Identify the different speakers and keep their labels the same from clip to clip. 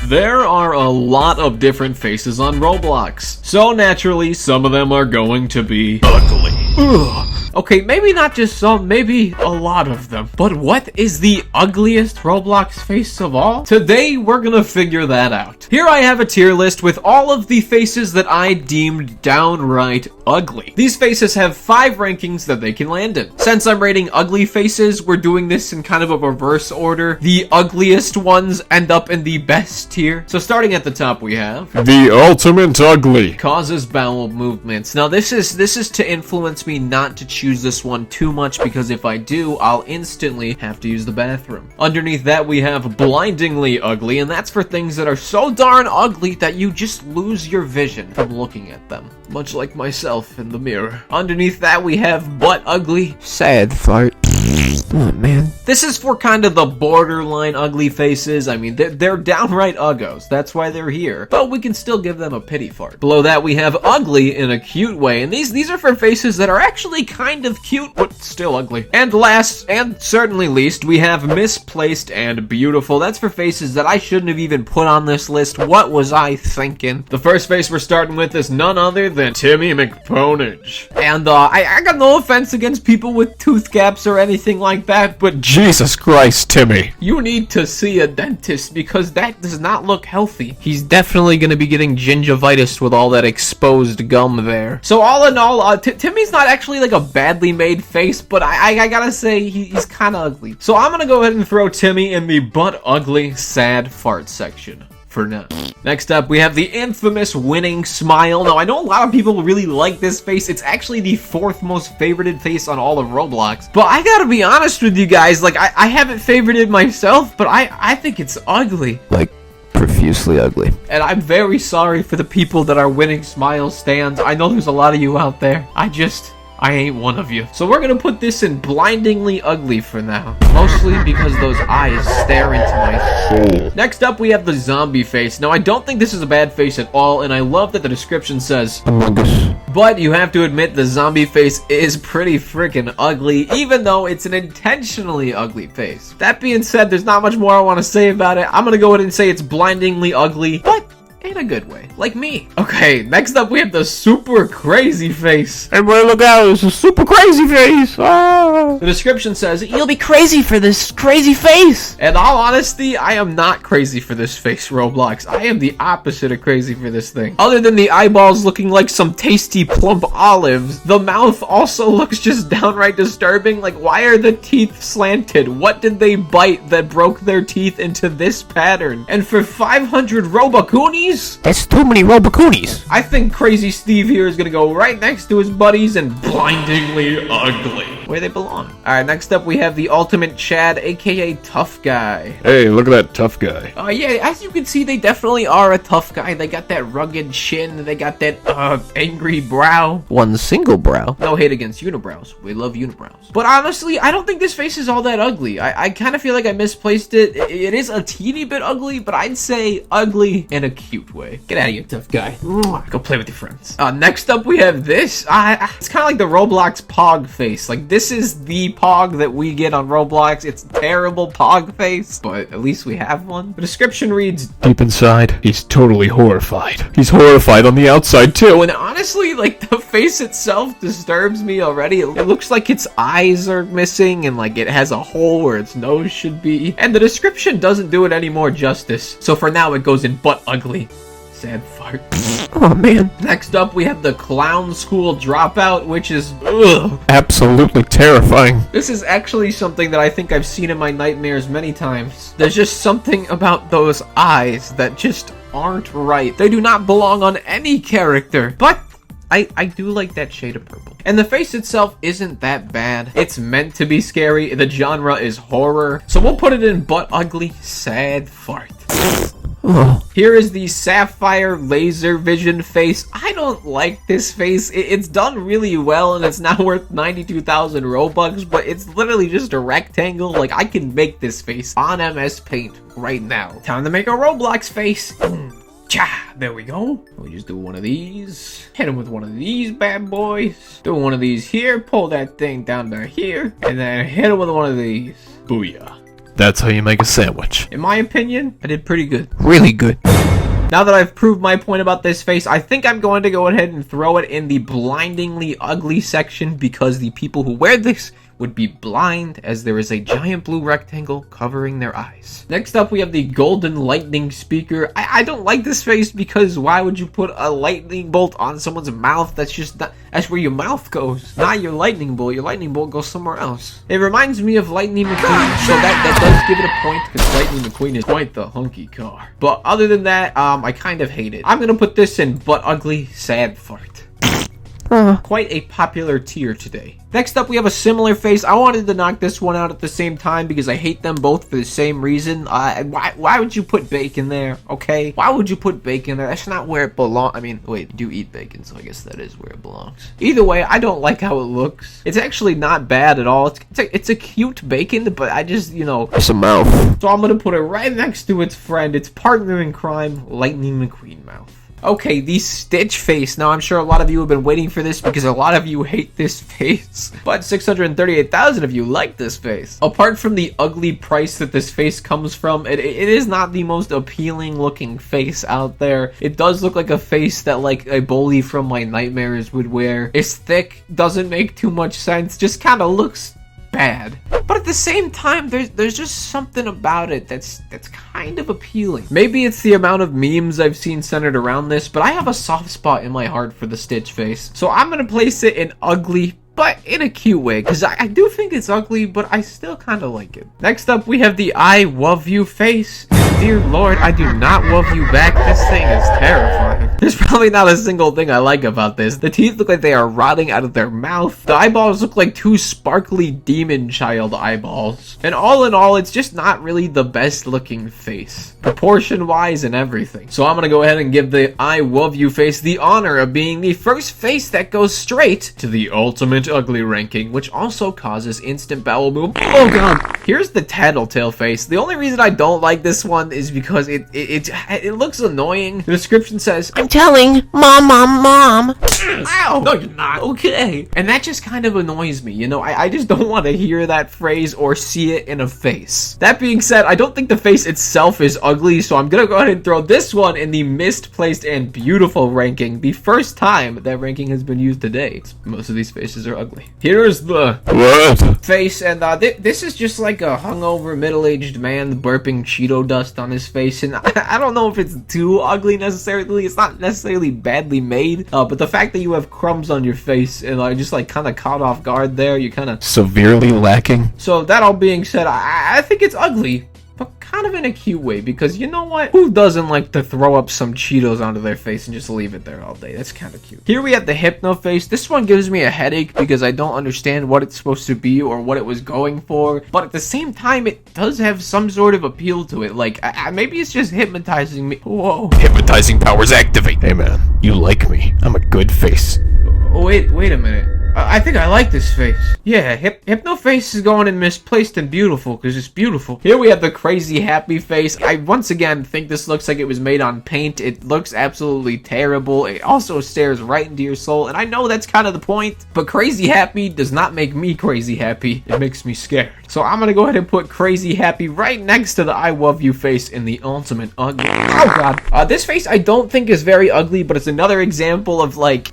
Speaker 1: There are a lot of different faces on Roblox, so naturally some of them are going to be ugly. Ugh. Okay, maybe not just some, maybe a lot of them. But what is the ugliest Roblox face of all? Today, we're gonna figure that out. Here I have a tier list with all of the faces that I deemed downright ugly. These faces have 5 rankings that they can land in. Since I'm rating ugly faces, we're doing this in kind of a reverse order. The ugliest ones end up in the best tier. So starting at the top, we have
Speaker 2: the ultimate ugly.
Speaker 1: Causes bowel movements. Now this is to influence me not to choose this one too much, because if I do, I'll instantly have to use the bathroom. Underneath that, we have blindingly ugly, and that's for things that are so darn ugly that you just lose your vision from looking at them. Much like myself in the mirror. Underneath that, we have butt ugly.
Speaker 3: Sad fart. Oh, man.
Speaker 1: This is for kind of the borderline ugly faces. I mean, they're downright uggos. That's why they're here. But we can still give them a pity fart. Below that, we have ugly in a cute way. And these are for faces that are actually kind of cute, but still ugly. And last, and certainly least, we have misplaced and beautiful. That's for faces that I shouldn't have even put on this list. What was I thinking? The first face we're starting with is none other than Timmy McPonage. And I got no offense against people with tooth gaps or anything like that, but
Speaker 2: Jesus Christ, Timmy.
Speaker 1: you need to see a dentist because that does not look healthy. He's definitely going to be getting gingivitis with all that exposed gum there. So all in all, Timmy's not actually like a badly made face, but I gotta say he's kind of ugly. So I'm going to go ahead and throw Timmy in the butt ugly sad fart section for now. Next up, we have the infamous winning smile. Now, I know a lot of people really like this face. It's actually the 4th most favorited face on all of Roblox. But I gotta be honest with you guys, like, I haven't favorited myself, but I think it's ugly.
Speaker 3: Like, profusely ugly.
Speaker 1: And I'm very sorry for the people that are winning smile stands. I know there's a lot of you out there. I ain't one of you. So we're gonna put this in blindingly ugly for now. Mostly because those eyes stare into my soul. Next up, we have the zombie face. Now, I don't think this is a bad face at all, and I love that the description says
Speaker 3: Among Us.
Speaker 1: but you have to admit the zombie face is pretty freaking ugly, even though it's an intentionally ugly face. That being said, there's not much more I want to say about it. I'm gonna go ahead and say it's blindingly ugly, but in a good way, like me. Okay, next up we have the super crazy face.
Speaker 2: Everybody look out, it's a super crazy face. Ah.
Speaker 1: The description says, you'll be crazy for this crazy face. In all honesty, I am not crazy for this face, Roblox. I am the opposite of crazy for this thing. Other than the eyeballs looking like some tasty plump olives, the mouth also looks just downright disturbing. Like, why are the teeth slanted? What did they bite that broke their teeth into this pattern? And for 500 Robacoonies?
Speaker 3: That's too many Robacoonies.
Speaker 1: I think Crazy Steve here is gonna go right next to his buddies and blindingly ugly, where they belong. Alright, next up we have the ultimate Chad, aka Tough Guy.
Speaker 2: Hey, look at that tough guy.
Speaker 1: Yeah, as you can see, they definitely are a tough guy. They got that rugged chin, they got that, angry brow.
Speaker 3: One single brow.
Speaker 1: No hate against unibrows. We love unibrows. But honestly, I don't think this face is all that ugly. I kind of feel like I misplaced it. It is a teeny bit ugly, but I'd say ugly in a cute way. Get out of here, tough guy. Go play with your friends. Next up, we have this. It's kind of like the Roblox Pog face. Like, this is the Pog that we get on Roblox. It's a terrible Pog face, but at least we have one. The description reads,
Speaker 2: Deep inside, he's totally horrified. He's horrified on the outside, too.
Speaker 1: and honestly, like, the face itself disturbs me already. It looks like its eyes are missing, and like it has a hole where its nose should be. And the description doesn't do it any more justice. So for now, it goes in butt ugly. Sad fart.
Speaker 3: Oh, man.
Speaker 1: Next up, we have the clown school dropout, which is ugh.
Speaker 2: Absolutely terrifying.
Speaker 1: This is actually something that I think I've seen in my nightmares many times. There's just something about those eyes that just aren't right. They do not belong on any character. But I do like that shade of purple. And the face itself isn't that bad. It's meant to be scary. The genre is horror. So we'll put it in butt ugly sad fart.
Speaker 3: Oh.
Speaker 1: Here is the Sapphire laser vision face. I don't like this face. It's done really well and it's now worth 92,000 Robux, but it's literally just a rectangle. Like, I can make this face on MS Paint right now. Time to make a Roblox face. Cha, there we go. We just do one of these. Hit him with one of these bad boys. Do one of these here. Pull that thing down to here. And then hit him with one of these. Booyah.
Speaker 2: That's how you make a sandwich.
Speaker 1: In my opinion, I did pretty good.
Speaker 3: Really good.
Speaker 1: Now that I've proved my point about this face, I think I'm going to go ahead and throw it in the blindingly ugly section because the people who wear this would be blind as there is a giant blue rectangle covering their eyes. Next up, we have the golden lightning speaker. I don't like this face because why would you put a lightning bolt on someone's mouth? That's where your mouth goes, not your lightning bolt. Your lightning bolt goes somewhere else. It reminds me of Lightning McQueen, so that does give it a point because Lightning McQueen is quite the hunky car. But other than that, I kind of hate it. I'm gonna put this in butt ugly sad fart. Quite a popular tier today. Next up, we have a similar face. I wanted to knock this one out at the same time because I hate them both for the same reason. Why would you put bacon there, okay? Why would you put bacon there? That's not where it belongs. I mean, wait, you do eat bacon, so I guess that is where it belongs. Either way, I don't like how it looks. It's actually not bad at all. It's a cute bacon, but I just, you know...
Speaker 3: It's a mouth.
Speaker 1: So I'm gonna put it right next to its friend, its partner in crime, Lightning McQueen mouth. Okay, the Stitch face. Now, I'm sure a lot of you have been waiting for this because a lot of you hate this face. But 638,000 of you like this face. Apart from the ugly price that this face comes from, it is not the most appealing looking face out there. It does look like a face that like a bully from my nightmares would wear. It's thick, doesn't make too much sense, just kind of looks bad. But at the same time, there's just something about it that's kind of appealing. Maybe it's the amount of memes I've seen centered around this, but I have a soft spot in my heart for the Stitch face. So I'm gonna place it in ugly, but in a cute way, because I do think it's ugly, but I still kind of like it. Next up, we have the I love you face. Dear Lord, I do not love you back. This thing is terrifying. There's probably not a single thing I like about this. The teeth look like they are rotting out of their mouth. The eyeballs look like two sparkly demon child eyeballs. And all in all, it's just not really the best looking face, proportion-wise and everything. So I'm gonna go ahead and give the I love you face the honor of being the first face that goes straight to the ultimate ugly ranking, which also causes instant bowel movement. Oh god! Here's the Tattletail face. The only reason I don't like this one is because it looks annoying. The description says,
Speaker 3: I'm telling Mom.
Speaker 1: ow! No, you're not. Okay. And that just kind of annoys me, you know? I just don't want to hear that phrase or see it in a face. That being said, I don't think the face itself is ugly, so I'm gonna go ahead and throw this one in the misplaced and beautiful ranking. The first time that ranking has been used today. Most of these faces are ugly. Here's the face, and this is just like a hungover middle-aged man burping Cheeto dust on his face, and I don't know if it's too ugly necessarily. It's not necessarily badly made, but the fact that you have crumbs on your face and I just like kind of caught off guard there, you kind of
Speaker 2: severely lacking.
Speaker 1: So that all being said, I think it's ugly, but kind of in a cute way, because you know what? Who doesn't like to throw up some Cheetos onto their face and just leave it there all day? That's kind of cute. Here we have the Hypno face. This one gives me a headache because I don't understand what it's supposed to be or what it was going for, but at the same time, it does have some sort of appeal to it. Like, maybe it's just hypnotizing me. Whoa.
Speaker 2: Hypnotizing powers activate. Hey man, you like me. I'm a good face.
Speaker 1: Oh, wait a minute. I think I like this face. Yeah, Hypno face is going in misplaced and beautiful because it's beautiful. Here we have the crazy happy face. I once again think this looks like it was made on paint. It looks absolutely terrible. It also stares right into your soul, and I know that's kind of the point, but crazy happy does not make me crazy happy. It makes me scared. So I'm gonna go ahead and put crazy happy right next to the I love you face in the ultimate ugly. Oh god. This face I don't think is very ugly, but it's another example of like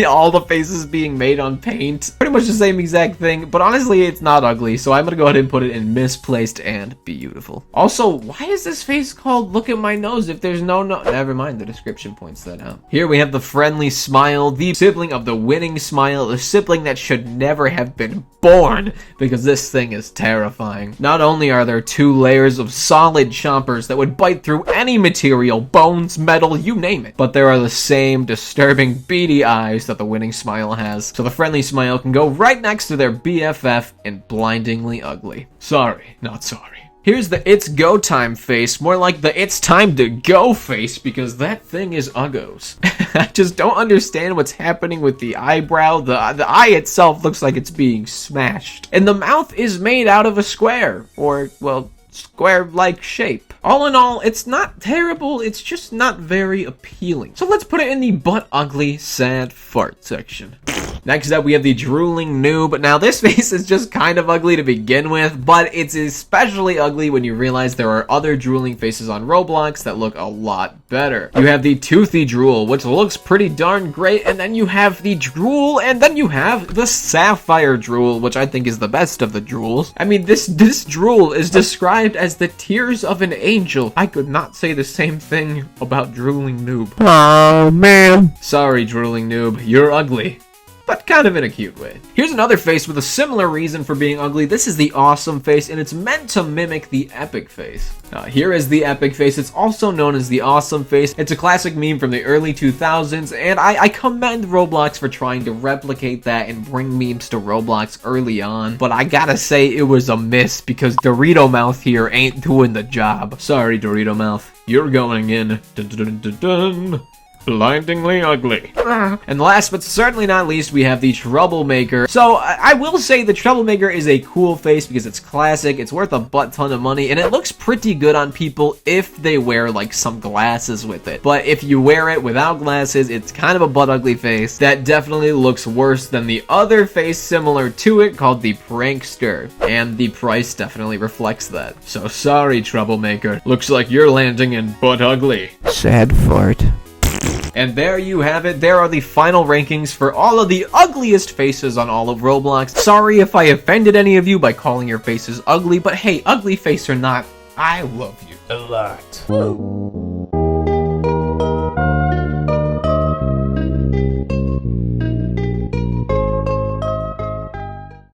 Speaker 1: all the faces being made on paint. Pretty much the same exact thing, but honestly it's not ugly, so I'm gonna go ahead and put it in misplaced and beautiful. Also, why is this face called look at my nose if there's no never mind, the description points that out. Here we have the friendly smile, the sibling of the winning smile, the sibling that should never have been born, because this thing is terrifying. Not only are there 2 layers of solid chompers that would bite through any material, bones, metal, you name it, but there are the same disturbing beady eyes that the winning smile has. So the friendly smile can go right next to their BFF and blindingly ugly. Sorry, not sorry. Here's the it's go time face, more like the it's time to go face, because that thing is uggos. I just don't understand what's happening with the eyebrow. The eye itself looks like it's being smashed. And the mouth is made out of a square, or, well, square-like shape. All in all, it's not terrible, it's just not very appealing. So let's put it in the butt ugly, sad fart section. Next up, we have the drooling noob. Now, this face is just kind of ugly to begin with, but it's especially ugly when you realize there are other drooling faces on Roblox that look a lot better. You have the toothy drool, which looks pretty darn great, and then you have the drool, and then you have the sapphire drool, which I think is the best of the drools. I mean, this drool is described as the tears of an angel. I could not say the same thing about drooling noob.
Speaker 3: Oh, man.
Speaker 1: Sorry, drooling noob, you're ugly, but kind of in a cute way. Here's another face with a similar reason for being ugly. This is the awesome face, and it's meant to mimic the epic face. Here is the epic face. It's also known as the awesome face. It's a classic meme from the early 2000s, and I commend Roblox for trying to replicate that and bring memes to Roblox early on. But I gotta say, it was a miss because Dorito Mouth here ain't doing the job. Sorry, Dorito Mouth. You're going in. Dun, dun, dun, dun, dun. Blindingly ugly. And last but certainly not least, we have the troublemaker. So I will say the troublemaker is a cool face because it's classic, it's worth a butt ton of money, and it looks pretty good on people if they wear like some glasses with it. But if you wear it without glasses, it's kind of a butt ugly face that definitely looks worse than the other face similar to it called the prankster, and the price definitely reflects that. So sorry, troublemaker, looks like you're landing in butt ugly.
Speaker 3: Sad fart.
Speaker 1: And there you have it. There are the final rankings for all of the ugliest faces on all of Roblox. Sorry if I offended any of you by calling your faces ugly, but hey, ugly face or not, I love you a lot.